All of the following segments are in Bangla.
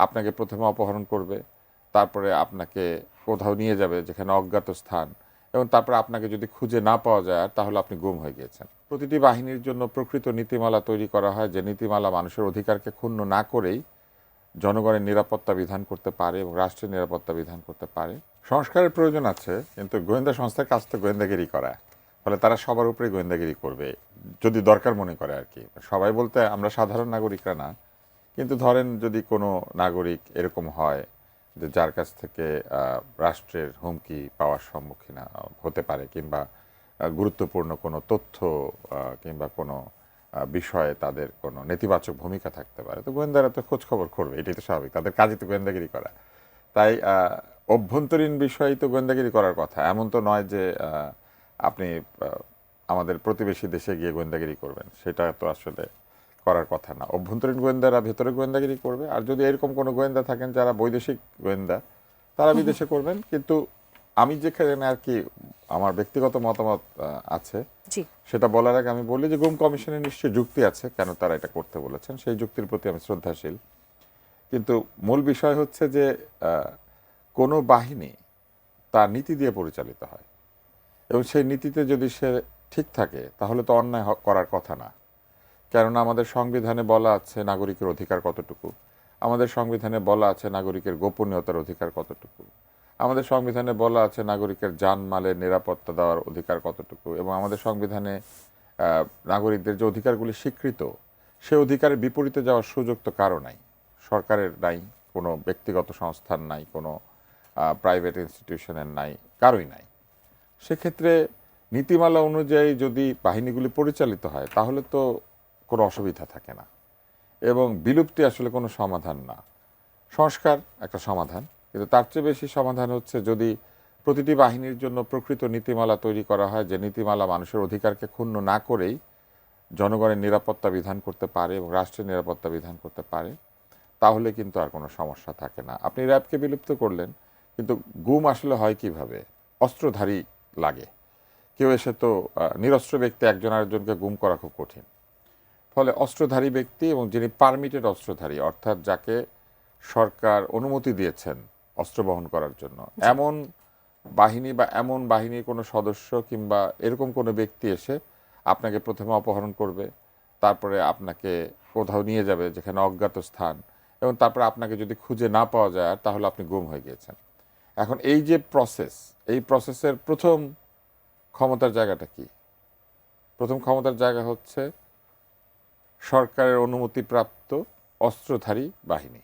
আপনাকে প্রথমে অপহরণ করবে, তারপরে আপনাকে কোথাও নিয়ে যাবে যেখানে অজ্ঞাত স্থান, এবং তারপরে আপনাকে যদি খুঁজে না পাওয়া যায় তাহলে আপনি গুম হয়ে গিয়েছেন। প্রতিটি বাহিনীর জন্য প্রকৃত নীতিমালা তৈরি করা হয়, যে নীতিমালা মানুষের অধিকারকে ক্ষুণ্ণ না করেই জনগণের নিরাপত্তা বিধান করতে পারে এবং রাষ্ট্রের নিরাপত্তা বিধান করতে পারে। সংস্কারের প্রয়োজন আছে, কিন্তু গোয়েন্দা সংস্থার কাজ তো গোয়েন্দাগিরি করা, ফলে তারা সবার উপরে গোয়েন্দাগিরি করবে যদি দরকার মনে করে আর কি। সবাই বলতে আমরা সাধারণ নাগরিকরা না, কিন্তু ধরেন যদি কোনো নাগরিক এরকম হয় যে যার কাছ থেকে রাষ্ট্রের হুমকি পাওয়ার সম্মুখীন হতে পারে, কিংবা গুরুত্বপূর্ণ কোনো তথ্য কিংবা কোনো বিষয়ে তাদের কোনো নেতিবাচক ভূমিকা থাকতে পারে, তো গোয়েন্দারা তো খোঁজ খবর করবে, এটাই তো স্বাভাবিক, তাদের কাজই তো গোয়েন্দাগিরি করা। তাই অভ্যন্তরীণ বিষয়ে তো গোয়েন্দাগিরি করার কথা, এমন তো নয় যে আপনি আমাদের প্রতিবেশী দেশে গিয়ে গোয়েন্দাগিরি করবেন, সেটা তো আসলে করার কথা না। অভ্যন্তরীণ গোয়েন্দারা ভেতরে গোয়েন্দাগিরি করবে, আর যদি এরকম কোনো গোয়েন্দা থাকেন যারা বৈদেশিক গোয়েন্দা, তারা বিদেশে করবেন। কিন্তু আমি যেখানে আর কি আমার ব্যক্তিগত মতামত আছে, সেটা বলার আগে আমি বলি যে গুম কমিশনের নিশ্চয়ই যুক্তি আছে কেন তারা এটা করতে বলেছেন, সেই যুক্তির প্রতি আমি শ্রদ্ধাশীল। কিন্তু মূল বিষয় হচ্ছে যে কোনো বাহিনী তার নীতি দিয়ে পরিচালিত হয়, এবং সেই নীতিতে যদি সে ঠিক থাকে তাহলে তো অন্যায় করার কথা না। কেননা আমাদের সংবিধানে বলা আছে নাগরিকের অধিকার কতটুকু, আমাদের সংবিধানে বলা আছে নাগরিকের গোপনীয়তার অধিকার কতটুকু, আমাদের সংবিধানে বলা আছে নাগরিকের জানমালের নিরাপত্তা দেওয়ার অধিকার কতটুকু, এবং আমাদের সংবিধানে নাগরিকদের যে অধিকারগুলি স্বীকৃত, সে অধিকারের বিপরীতে যাওয়ার সুযোগ তো কারো নাই, সরকারের নাই, কোনো ব্যক্তিগত সংস্থার নাই, কোনো প্রাইভেট ইনস্টিটিউশনের নাই, কারোই নাই। সেক্ষেত্রে নীতিমালা অনুযায়ী যদি বাহিনীগুলি পরিচালিত হয় তাহলে তো কোনো অসুবিধা থাকে না, এবং বিলুপ্তি আসলে কোনো সমাধান না। সংস্কার একটা সমাধান, কিন্তু তার চেয়ে বেশি সমাধান হচ্ছে যদি প্রতিটি বাহিনীর জন্য প্রকৃত নীতিমালা তৈরি করা হয়, যে নীতিমালা মানুষের অধিকারকে ক্ষুণ্ণ না করেই জনগণের নিরাপত্তা বিধান করতে পারে এবং রাষ্ট্রের নিরাপত্তা বিধান করতে পারে, তাহলে কিন্তু আর কোনো সমস্যা থাকে না। আপনি র্যাবকে বিলুপ্ত করলেন, কিন্তু গুম আসলে হয় কিভাবে? অস্ত্রধারী লাগে, কেউ এসে তো নিরস্ত্র ব্যক্তি একজন আরেকজনকে গুম করা খুব কঠিন। ফলে অস্ত্রধারী ব্যক্তি এবং যিনি পারমিটেড অস্ত্রধারী, অর্থাৎ যাকে সরকার অনুমতি দিয়েছেন অস্ত্র বহন করার জন্য, এমন বাহিনী বা এমন বাহিনীর কোনো সদস্য কিংবা এরকম কোনো ব্যক্তি এসে আপনাকে প্রথমে অপহরণ করবে, তারপরে আপনাকে কোথাও নিয়ে যাবে যেখানে অজ্ঞাত স্থান, এবং তারপরে আপনাকে যদি খুঁজে না পাওয়া যায় তাহলে আপনি গুম হয়ে গিয়েছেন। এখন এই যে প্রসেস, এই প্রসেসের প্রথম ক্ষমতার জায়গাটা কি? প্রথম ক্ষমতার জায়গা হচ্ছে সরকারের অনুমতিপ্রাপ্ত অস্ত্রধারী বাহিনী।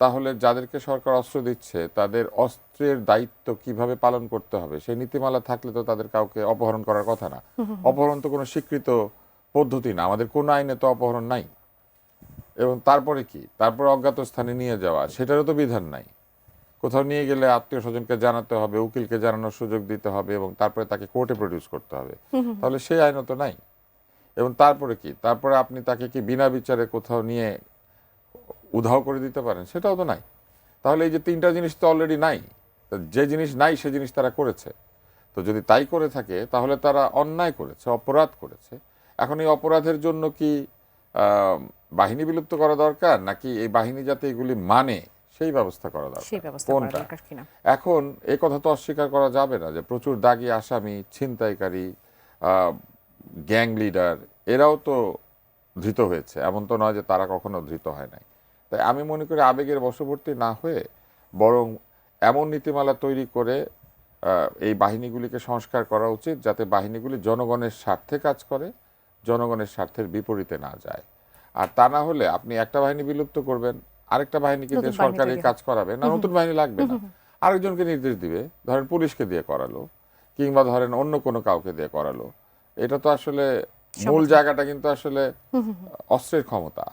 তাহলে যাদেরকে সরকার অস্ত্র দিচ্ছে তাদের অস্ত্রের দায়িত্ব কিভাবে পালন করতে হবে সেই নীতিমালা থাকলে তো তাদের কাউকে অপহরণ করার কথা না। অপহরণ তো কোনো স্বীকৃত পদ্ধতি না, আমাদের কোনো আইনে তো অপহরণ নাই। এবং তারপরে কি, তারপরে অজ্ঞাত স্থানে নিয়ে যাওয়া, সেটারও তো বিধান নাই। কোথাও নিয়ে গেলে আত্মীয় স্বজনকে জানাতে হবে, উকিলকে জানানোর সুযোগ দিতে হবে, এবং তারপরে তাকে কোর্টে প্রডিউস করতে হবে, তাহলে সেই আইনও তো নাই। এবং তারপরে কি, তারপরে আপনি তাকে কি বিনা বিচারে কোথাও নিয়ে উধাও করে দিতে পারেন, সেটাও তো নাই। তাহলে এই যে তিনটা জিনিস তো অলরেডি নাই, যে জিনিস নাই সে জিনিস তারা করেছে। তো যদি তাই করে থাকে তাহলে তারা অন্যায় করেছে, অপরাধ করেছে। এখন এই অপরাধের জন্য কি বাহিনী বিলুপ্ত করা দরকার, নাকি এই বাহিনী যাতে এগুলি মানে সেই ব্যবস্থা করা দরকার, কোনটা? এখন এই কথা তো অস্বীকার করা যাবে না যে প্রচুর দাগী আসামি, ছিনতাইকারী, গ্যাং লিডার, এরাও তো ধৃত হয়েছে, এমন তো নয় যে তারা কখনো ধৃত হয় নাই। তাই আমি মনে করি আবেগের বশবর্তী না হয়ে বরং এমন নীতিমালা তৈরি করে এই বাহিনীগুলিকে সংস্কার করা উচিত যাতে বাহিনীগুলি জনগণের স্বার্থে কাজ করে, জনগণের স্বার্থের বিপরীতে না যায়। আর তা না হলে আপনি একটা বাহিনী বিলুপ্ত করবেন, আরেকটা বাহিনীকে দিয়ে সরকার এই কাজ করাবে না, নতুন বাহিনী লাগবে না, আরেকজনকে নির্দেশ দিবে, ধরেন পুলিশকে দিয়ে করালো, কিংবা ধরেন অন্য কোনো কাউকে দিয়ে করালো। এটা তো আসলে মূল জায়গাটা কিন্তু আসলে অস্ত্রের ক্ষমতা।